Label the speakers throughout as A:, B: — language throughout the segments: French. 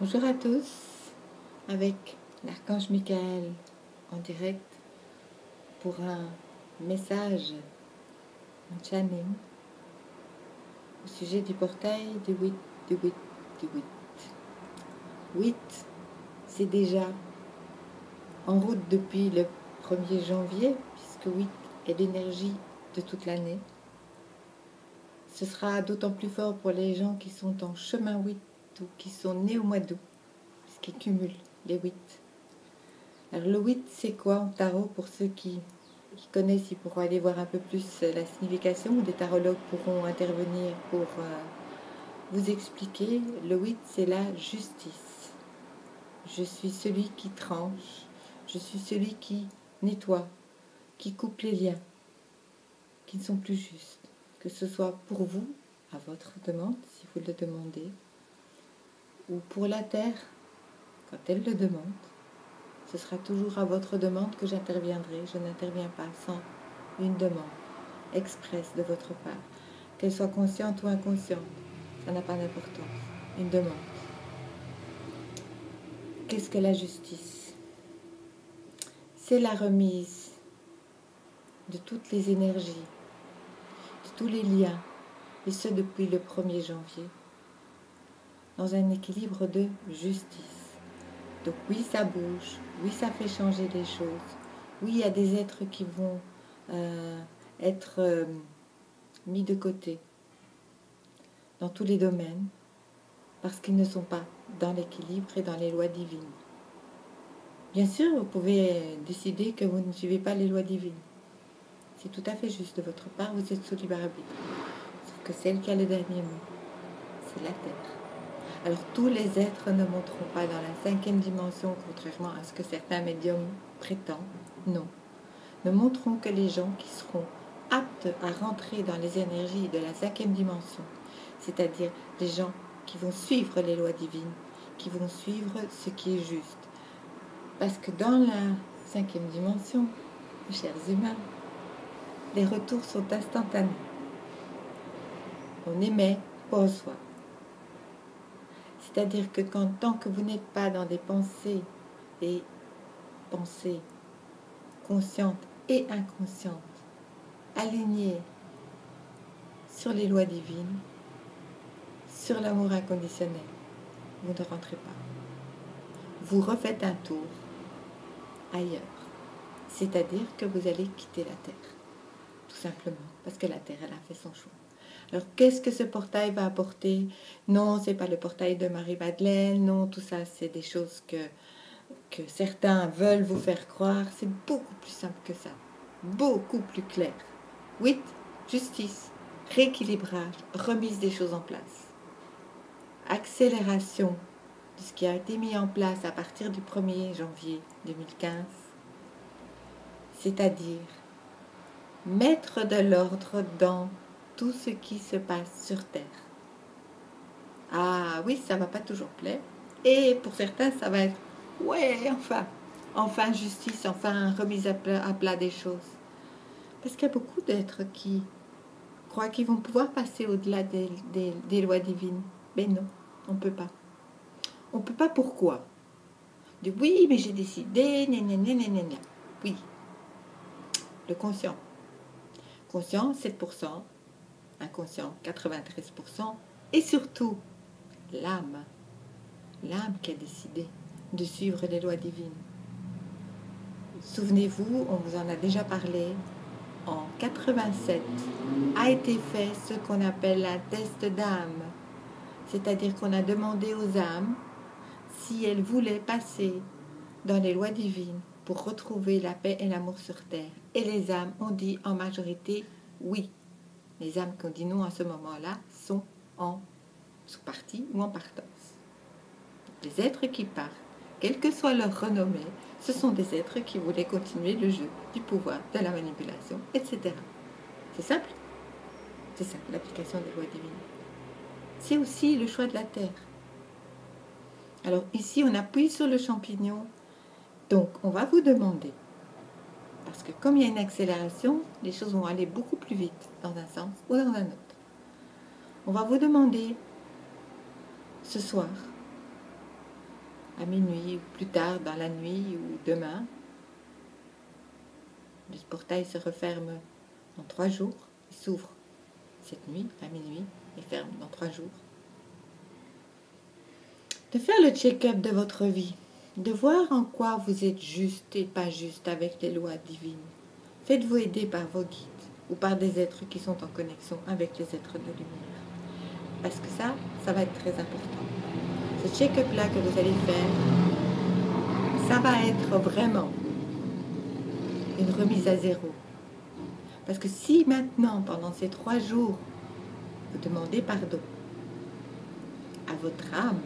A: Bonjour à tous, avec l'archange Michael en direct pour un message en channeling au sujet du portail du 8, du 8, du 8. 8, c'est déjà en route depuis le 1er janvier, puisque 8 est l'énergie de toute l'année. Ce sera d'autant plus fort pour les gens qui sont en chemin 8 ou qui sont nés au mois d'août, puisqu'ils cumulent les 8. Alors le 8, c'est quoi en tarot? Pour ceux qui connaissent, ils pourront aller voir un peu plus la signification, ou des tarologues pourront intervenir pour vous expliquer. Le 8, c'est la justice. Je suis celui qui tranche, je suis celui qui nettoie, qui coupe les liens qui ne sont plus justes. Que ce soit pour vous, à votre demande, si vous le demandez, ou pour la terre, quand elle le demande. Ce sera toujours à votre demande que j'interviendrai. Je n'interviens pas sans une demande expresse de votre part. Qu'elle soit consciente ou inconsciente, ça n'a pas d'importance. Une demande. Qu'est-ce que la justice? C'est la remise de toutes les énergies, de tous les liens, et ce depuis le 1er janvier, dans un équilibre de justice. Donc oui, ça bouge, oui, ça fait changer les choses, oui, il y a des êtres qui vont être mis de côté dans tous les domaines, parce qu'ils ne sont pas dans l'équilibre et dans les lois divines. Bien sûr, vous pouvez décider que vous ne suivez pas les lois divines. C'est tout à fait juste de votre part, vous êtes sous libre arbitre. Sauf que celle qui a le dernier mot, c'est la Terre. Alors tous les êtres ne monteront pas dans la 5e dimension, contrairement à ce que certains médiums prétendent. Non. Ne montreront que les gens qui seront aptes à rentrer dans les énergies de la 5e dimension, c'est-à-dire les gens qui vont suivre les lois divines, qui vont suivre ce qui est juste. Parce que dans la 5e dimension, chers humains, les retours sont instantanés. On émet, on reçoit. C'est-à-dire que tant que vous n'êtes pas dans des pensées conscientes et inconscientes, alignées sur les lois divines, sur l'amour inconditionnel, vous ne rentrez pas. Vous refaites un tour ailleurs. C'est-à-dire que vous allez quitter la Terre, tout simplement, parce que la Terre, elle a fait son choix. Alors, qu'est-ce que ce portail va apporter? Non, c'est pas le portail de Marie-Madeleine, non, tout ça, c'est des choses que certains veulent vous faire croire. C'est beaucoup plus simple que ça, beaucoup plus clair. 8, justice, rééquilibrage, remise des choses en place, accélération de ce qui a été mis en place à partir du 1er janvier 2015, c'est-à-dire mettre de l'ordre dans tout ce qui se passe sur Terre. Ah oui, ça ne va pas toujours plaire. Et pour certains, ça va être « ouais, enfin justice, enfin remise à plat des choses ». Parce qu'il y a beaucoup d'êtres qui croient qu'ils vont pouvoir passer au-delà des lois divines. Mais non, on ne peut pas. On ne peut pas pourquoi? Oui, mais j'ai décidé, nanana. Oui, le conscient. Conscient, 7%, inconscient, 93%, et surtout, l'âme qui a décidé de suivre les lois divines. Souvenez-vous, on vous en a déjà parlé, en 87 a été fait ce qu'on appelle un test d'âme, c'est-à-dire qu'on a demandé aux âmes si elles voulaient passer dans les lois divines pour retrouver la paix et l'amour sur terre. Et les âmes ont dit en majorité oui. Les âmes qui ont dit non à ce moment-là sont parties ou en partance. Les êtres qui partent, quelle que soit leur renommée, ce sont des êtres qui voulaient continuer le jeu du pouvoir, de la manipulation, etc. C'est simple. C'est ça, l'application des lois divines. C'est aussi le choix de la Terre. Alors ici, on appuie sur le champignon. Donc, on va vous demander, parce que comme il y a une accélération, les choses vont aller beaucoup plus vite dans un sens ou dans un autre. On va vous demander ce soir à minuit, ou plus tard dans la nuit, ou demain. Le portail se referme dans 3 jours, il s'ouvre cette nuit à minuit et ferme dans 3 jours. De faire le check-up de votre vie, de voir en quoi vous êtes juste et pas juste avec les lois divines. Faites-vous aider par vos guides ou par des êtres qui sont en connexion avec les êtres de lumière. Parce que ça va être très important. Ce check-up-là que vous allez faire, ça va être vraiment une remise à zéro. Parce que si maintenant, pendant ces 3 jours, vous demandez pardon à votre âme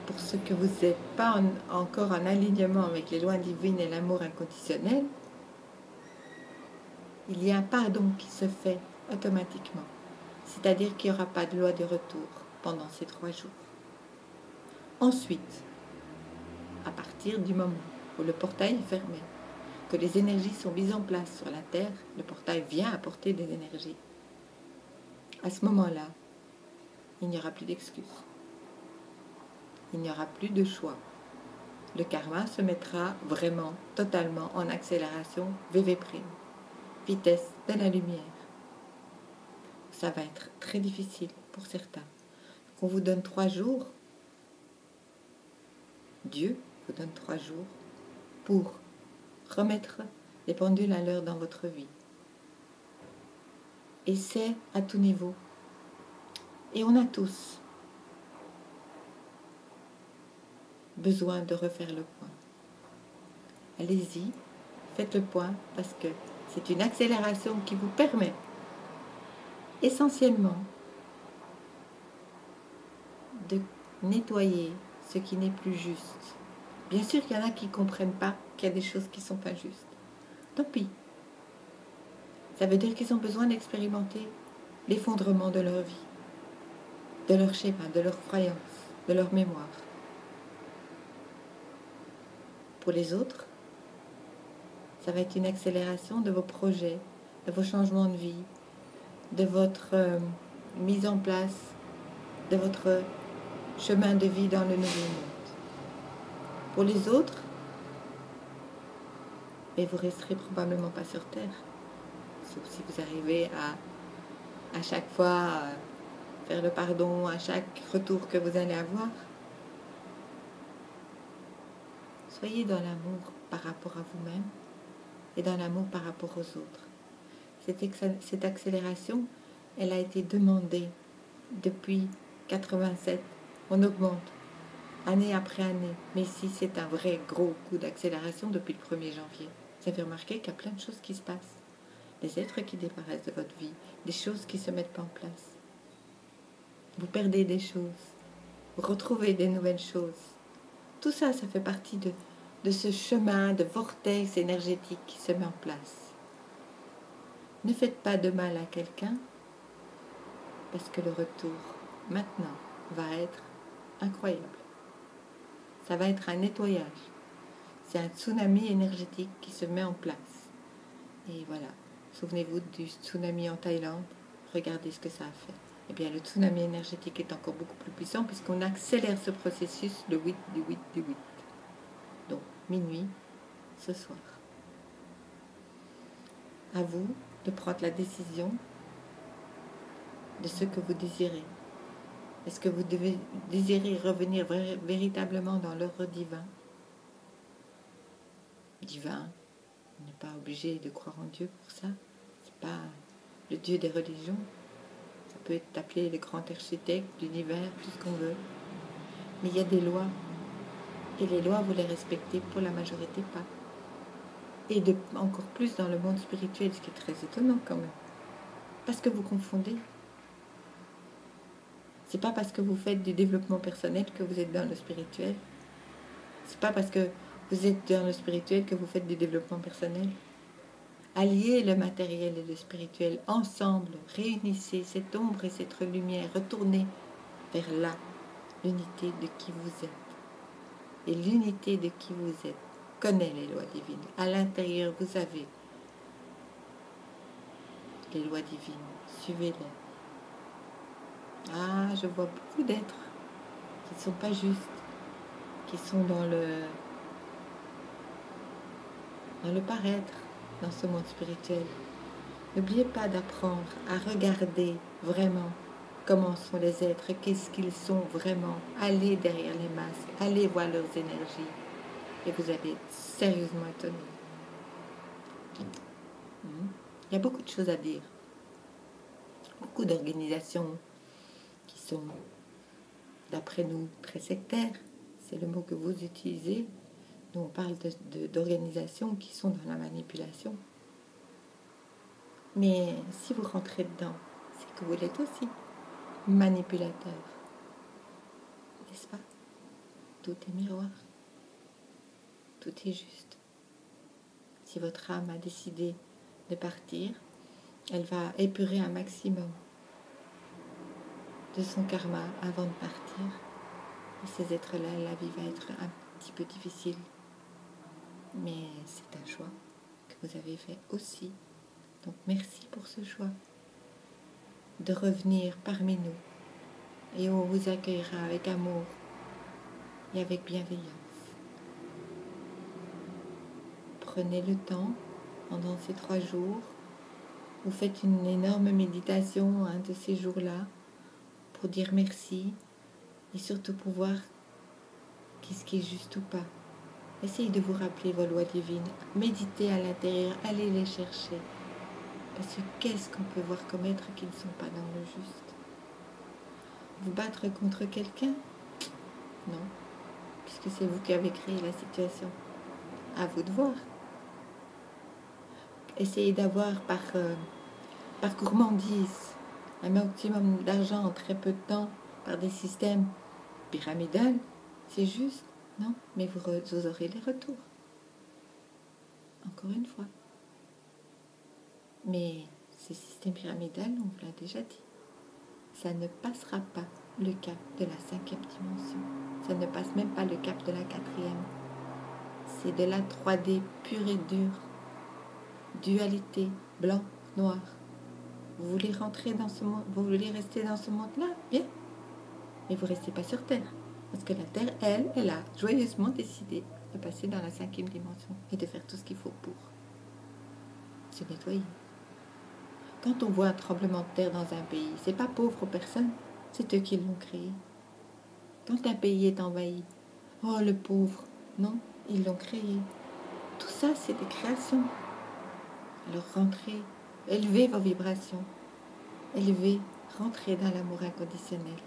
A: pour ce que vous n'êtes pas encore en alignement avec les lois divines et l'amour inconditionnel, il y a un pardon qui se fait automatiquement. C'est-à-dire qu'il n'y aura pas de loi de retour pendant ces 3 jours. Ensuite, à partir du moment où le portail est fermé, que les énergies sont mises en place sur la Terre, le portail vient apporter des énergies. À ce moment-là, il n'y aura plus d'excuses. Il n'y aura plus de choix. Le karma se mettra vraiment, totalement en accélération VV', vitesse de la lumière. Ça va être très difficile pour certains. On vous donne 3 jours. Dieu vous donne 3 jours pour remettre les pendules à l'heure dans votre vie. Et c'est à tout niveau. Et on a tous besoin de refaire le point. Allez-y, faites le point parce que c'est une accélération qui vous permet essentiellement de nettoyer ce qui n'est plus juste. Bien sûr qu'il y en a qui ne comprennent pas qu'il y a des choses qui ne sont pas justes. Tant pis. Ça veut dire qu'ils ont besoin d'expérimenter l'effondrement de leur vie, de leur schéma, de leur croyance, de leur mémoire. Pour les autres, ça va être une accélération de vos projets, de vos changements de vie, de votre mise en place, de votre chemin de vie dans le nouveau monde. Pour les autres, mais vous resterez probablement pas sur Terre, sauf si vous arrivez à chaque fois faire le pardon à chaque retour que vous allez avoir. Soyez dans l'amour par rapport à vous-même et dans l'amour par rapport aux autres. Cette accélération, elle a été demandée depuis 87. On augmente année après année. Mais ici, c'est un vrai gros coup d'accélération depuis le 1er janvier. Vous avez remarqué qu'il y a plein de choses qui se passent. Des êtres qui disparaissent de votre vie, des choses qui ne se mettent pas en place. Vous perdez des choses, vous retrouvez des nouvelles choses. Tout ça, ça fait partie de ce chemin de vortex énergétique qui se met en place. Ne faites pas de mal à quelqu'un parce que le retour, maintenant, va être incroyable. Ça va être un nettoyage. C'est un tsunami énergétique qui se met en place. Et voilà, souvenez-vous du tsunami en Thaïlande, regardez ce que ça a fait. Eh bien, le tsunami énergétique est encore beaucoup plus puissant puisqu'on accélère ce processus le 8 du 8 du 8. Donc, minuit, ce soir. À vous de prendre la décision de ce que vous désirez. Est-ce que vous désirez revenir véritablement dans l'ordre divin? Divin, on n'est pas obligé de croire en Dieu pour ça. C'est pas le Dieu des religions. Ça peut être appelé le grand architecte, l'univers, tout ce qu'on veut. Mais il y a des lois. Et les lois, vous les respectez, pour la majorité pas. Et encore plus dans le monde spirituel, ce qui est très étonnant quand même. Parce que vous confondez. C'est pas parce que vous faites du développement personnel que vous êtes dans le spirituel. C'est pas parce que vous êtes dans le spirituel que vous faites du développement personnel. Alliez le matériel et le spirituel ensemble. Réunissez cette ombre et cette lumière. Retournez vers là, l'unité de qui vous êtes. Et l'unité de qui vous êtes connaît les lois divines. À l'intérieur, vous avez les lois divines. Suivez-les. Ah, je vois beaucoup d'êtres qui ne sont pas justes, qui sont dans le paraître, dans ce monde spirituel. N'oubliez pas d'apprendre à regarder vraiment comment sont les êtres, qu'est-ce qu'ils sont vraiment. Allez derrière les masques, allez voir leurs énergies et vous allez être sérieusement étonné. Il y a beaucoup de choses à dire. Beaucoup d'organisations qui sont, d'après nous, très sectaires. C'est le mot que vous utilisez. Nous, on parle d'organisations qui sont dans la manipulation. Mais si vous rentrez dedans, c'est que vous l'êtes aussi manipulateur. N'est-ce pas? Tout est miroir. Tout est juste. Si votre âme a décidé de partir, elle va épurer un maximum de son karma avant de partir. Et ces êtres-là, la vie va être un petit peu difficile. Mais c'est un choix que vous avez fait aussi. Donc merci pour ce choix de revenir parmi nous. Et on vous accueillera avec amour et avec bienveillance. Prenez le temps pendant ces 3 jours. Vous faites une énorme méditation un de ces jours-là pour dire merci et surtout pour voir qu'est-ce qui est juste ou pas. Essayez de vous rappeler vos lois divines. Méditez à l'intérieur, allez les chercher. Parce que qu'est-ce qu'on peut voir comme êtres qui ne sont pas dans le juste? Vous battre contre quelqu'un? Non, puisque c'est vous qui avez créé la situation. À vous de voir. Essayez d'avoir par gourmandise un maximum d'argent en très peu de temps par des systèmes pyramidaux. C'est juste, non? Mais vous aurez les retours. Encore une fois. Mais ces systèmes pyramidaux, on vous l'a déjà dit, ça ne passera pas le cap de la 5e dimension. Ça ne passe même pas le cap de la 4e. C'est de la 3D pure et dure. Dualité, blanc, noir. Vous voulez rentrer dans ce monde, vous voulez rester dans ce monde-là? Bien. Mais vous ne restez pas sur Terre. Parce que la Terre, elle a joyeusement décidé de passer dans la 5e dimension et de faire tout ce qu'il faut pour se nettoyer. Quand on voit un tremblement de terre dans un pays, c'est pas pauvres personnes, c'est eux qui l'ont créé. Quand un pays est envahi, oh le pauvre, non, ils l'ont créé. Tout ça, c'est des créations. Alors rentrez, élevez vos vibrations, élevez, rentrez dans l'amour inconditionnel.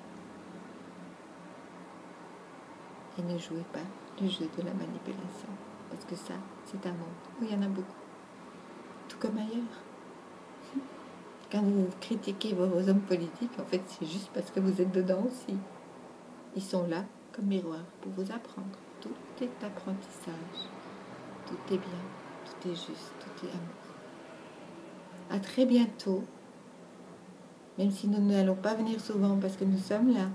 A: Et ne jouez pas le jeu de la manipulation, parce que ça, c'est un monde où il y en a beaucoup, tout comme ailleurs. Quand vous critiquez vos hommes politiques, en fait, c'est juste parce que vous êtes dedans aussi. Ils sont là comme miroir pour vous apprendre. Tout est apprentissage. Tout est bien, tout est juste, tout est amour. À très bientôt. Même si nous n'allons pas venir souvent parce que nous sommes là,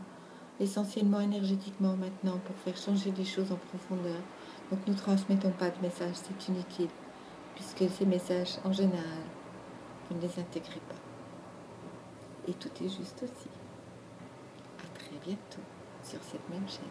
A: essentiellement énergétiquement maintenant, pour faire changer les choses en profondeur. Donc nous ne transmettons pas de messages, c'est inutile, puisque ces messages, en général, vous ne les intégrez pas. Et tout est juste aussi. À très bientôt sur cette même chaîne.